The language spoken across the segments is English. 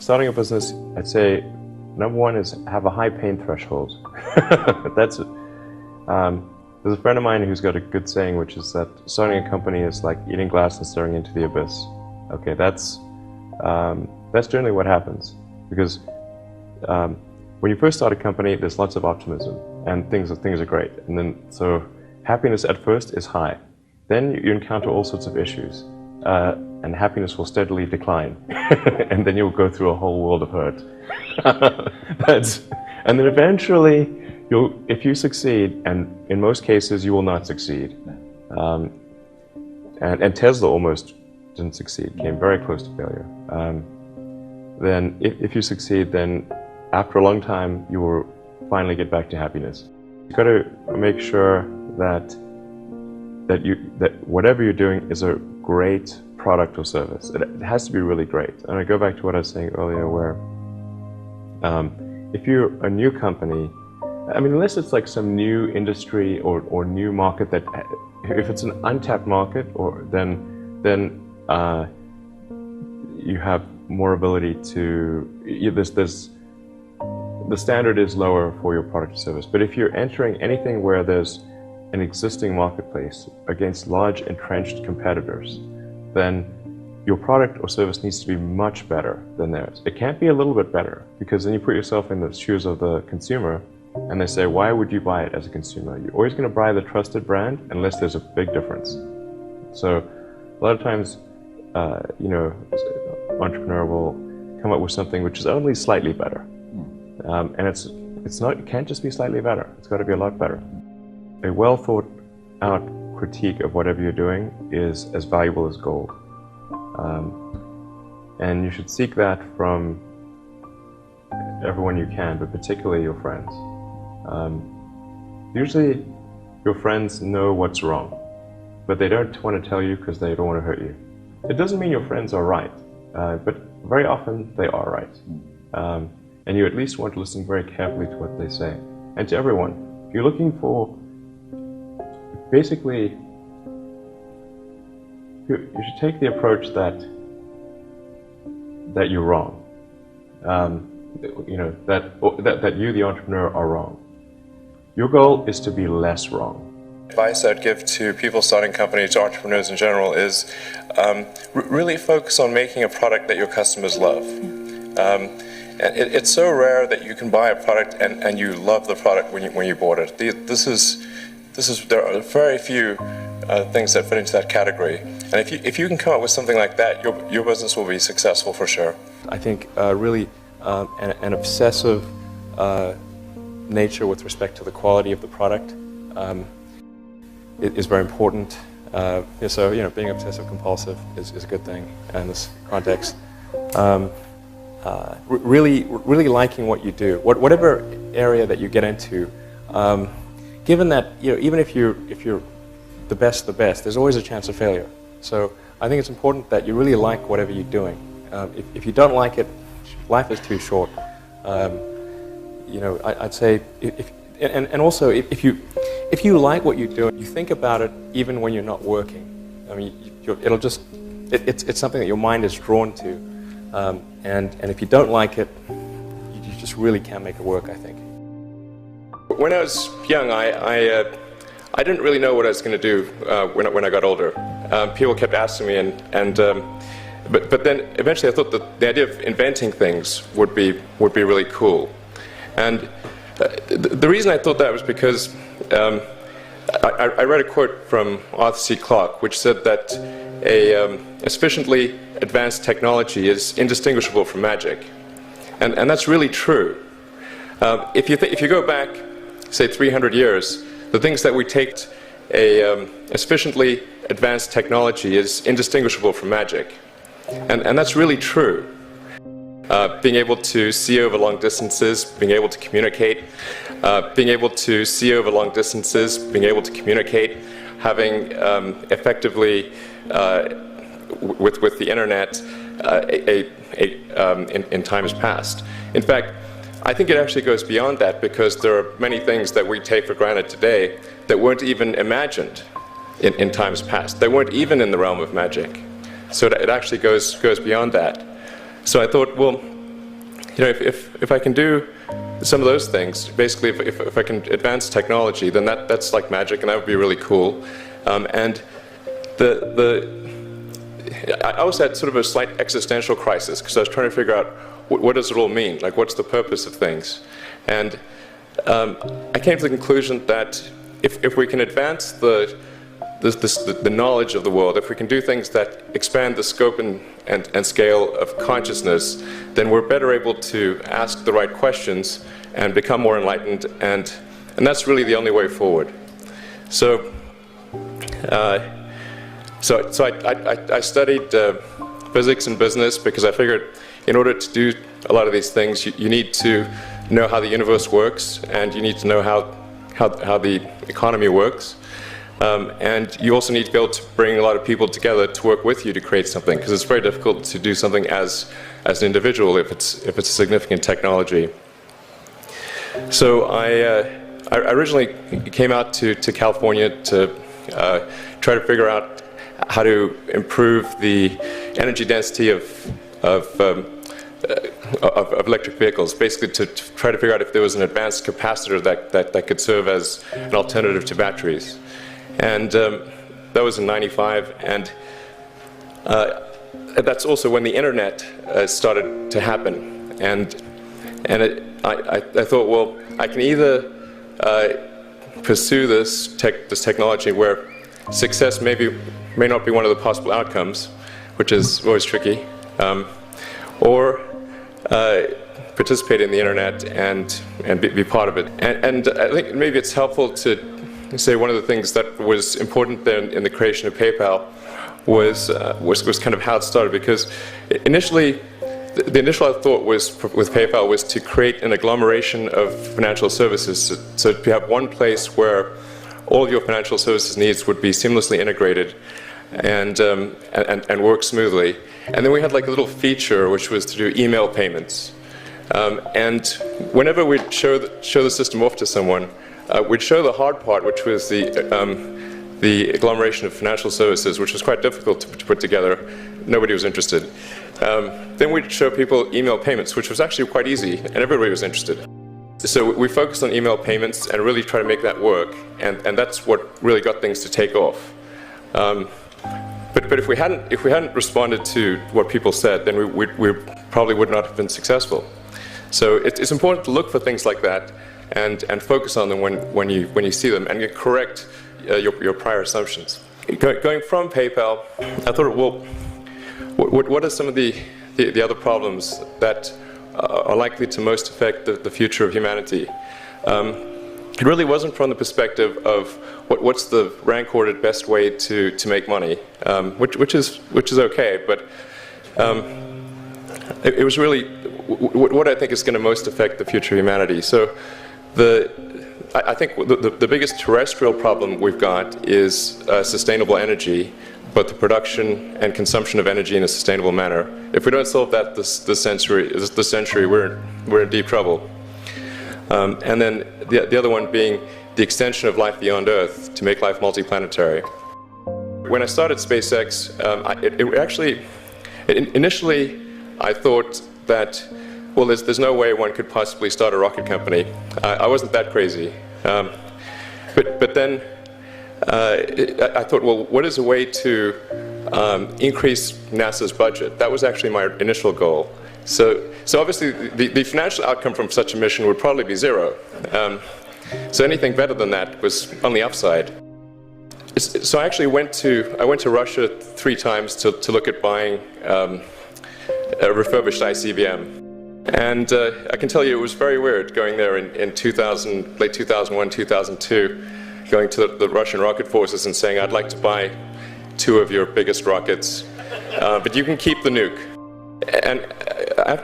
starting a business, I'd say number one is have a high pain threshold. That's it. There's a friend of mine who's got a good saying, which is that starting a company is like eating glass and staring into the abyss. Okay, that's generally what happens, because when you first start a company, there's lots of optimism and things are great, and then so happiness at first is high. Then you encounter all sorts of issues, and happiness will steadily decline, and then you'll go through a whole world of hurt. And then eventually, if you succeed, and in most cases you will not succeed, and Tesla almost didn't succeed, came very close to failure. Then if you succeed, then after a long time you will finally get back to happiness. You've got to make sure that whatever you're doing is a great product or service. It has to be really great. And I go back to what I was saying earlier, where if you're a new company, I mean, unless it's like some new industry or new market, that if it's an untapped market, then you have more ability to, the standard is lower for your product or service. But if you're entering anything where there's an existing marketplace against large entrenched competitors, then your product or service needs to be much better than theirs. It can't be a little bit better, because then you put yourself in the shoes of the consumer, and they say, why would you buy it as a consumer? You're always going to buy the trusted brand unless there's a big difference. So a lot of times, entrepreneur will come up with something which is only slightly better. And it can't just be slightly better. It's got to be a lot better. A well thought out critique of whatever you're doing is as valuable as gold. And you should seek that from everyone you can, but particularly your friends. Usually your friends know what's wrong, but they don't want to tell you because they don't want to hurt you. It doesn't mean your friends are right, but very often they are right. And you at least want to listen very carefully to what they say. And to everyone, if you're looking for, basically, you should take the approach that you're wrong. That you, the entrepreneur, are wrong. Your goal is to be less wrong. Advice I'd give to people starting companies, to entrepreneurs in general, is really focus on making a product that your customers love. It's so rare that you can buy a product and you love the product when you bought it. There are very few things that fit into that category. And if you can come up with something like that, your business will be successful for sure. I think really an obsessive nature with respect to the quality of the product is very important. So being obsessive compulsive is a good thing in this context. Really liking what you do, whatever area that you get into. Given that even if you're the best, there's always a chance of failure. So I think it's important that you really like whatever you're doing. If you don't like it, life is too short. I'd say also if you like what you're doing, you think about it even when you're not working. I mean, it's something that your mind is drawn to, and if you don't like it, you just really can't make it work, I think. When I was young, I didn't really know what I was going to do when I got older. People kept asking me, but then eventually I thought that the idea of inventing things would be really cool. And the reason I thought that was because I read a quote from Arthur C. Clarke, which said that a sufficiently advanced technology is indistinguishable from magic, and that's really true. If you go back, say 300 years, the things that we take a sufficiently advanced technology is indistinguishable from magic, and that's really true. Being able to see over long distances, being able to communicate, having effectively with the internet in times past. In fact, I think it actually goes beyond that, because there are many things that we take for granted today that weren't even imagined in times past. They weren't even in the realm of magic. So it actually goes beyond that. So I thought, well, if I can do some of those things, basically if I can advance technology, then that's like magic, and that would be really cool. And I also had sort of a slight existential crisis, because I was trying to figure out what does it all mean? Like, what's the purpose of things? And I came to the conclusion that if we can advance the knowledge of the world, if we can do things that expand the scope and scale of consciousness, then we're better able to ask the right questions and become more enlightened, and that's really the only way forward. So I studied physics and business, because I figured in order to do a lot of these things, you need to know how the universe works, and you need to know how the economy works. And you also need to be able to bring a lot of people together to work with you to create something, because it's very difficult to do something as an individual if it's a significant technology. So I originally came out to California to try to figure out how to improve the energy density of electric vehicles, basically to try to figure out if there was an advanced capacitor that could serve as an alternative to batteries. And that was in '95, and that's also when the internet started to happen. And I thought, well, I can either pursue this technology where success may not be one of the possible outcomes, which is always tricky, or participate in the internet and be part of it. And I think maybe it's helpful to say one of the things that was important then in the creation of PayPal was kind of how it started, because initially the initial thought was with PayPal was to create an agglomeration of financial services, so to have one place where all of your financial services needs would be seamlessly integrated and work smoothly. And then we had like a little feature which was to do email payments. And whenever we'd show the system off to someone, we'd show the hard part, which was the agglomeration of financial services, which was quite difficult to put together. Nobody was interested. Then we'd show people email payments, which was actually quite easy, and everybody was interested. So we focused on email payments and really try to make that work, and that's what really got things to take off. But if we hadn't responded to what people said, then we probably would not have been successful. So it's important to look for things like that and focus on them when you see them, and correct your prior assumptions. Going from PayPal, I thought, well, what are some of the other problems that are likely to most affect the future of humanity? It really wasn't from the perspective of what's the rank-ordered best way to make money, which is okay, but it was really what I think is going to most affect the future of humanity. So I think the biggest terrestrial problem we've got is sustainable energy, but the production and consumption of energy in a sustainable manner. If we don't solve that this century, we're in deep trouble. And then the other one being the extension of life beyond Earth to make life multiplanetary. When I started SpaceX, initially I thought that, well, there's no way one could possibly start a rocket company. I wasn't that crazy. But then I thought, well, what is a way to increase NASA's budget? That was actually my initial goal. So obviously the financial outcome from such a mission would probably be zero. So anything better than that was on the upside. So I actually went to Russia 3 times to look at buying a refurbished ICBM. And I can tell you it was very weird going there in late 2001, 2002, going to the Russian rocket forces and saying, I'd like to buy 2 of your biggest rockets, but you can keep the nuke. And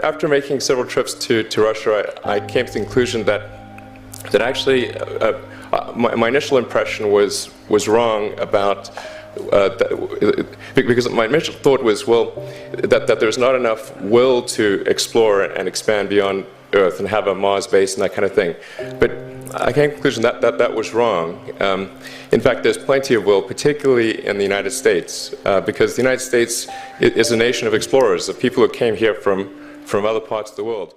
after making several trips to Russia, I came to the conclusion that actually my initial impression was wrong about because my initial thought was, well, that there's not enough will to explore and expand beyond Earth and have a Mars base and that kind of thing. But I came to the conclusion that was wrong. In fact, there's plenty of will, particularly in the United States, because the United States is a nation of explorers, of people who came here from other parts of the world.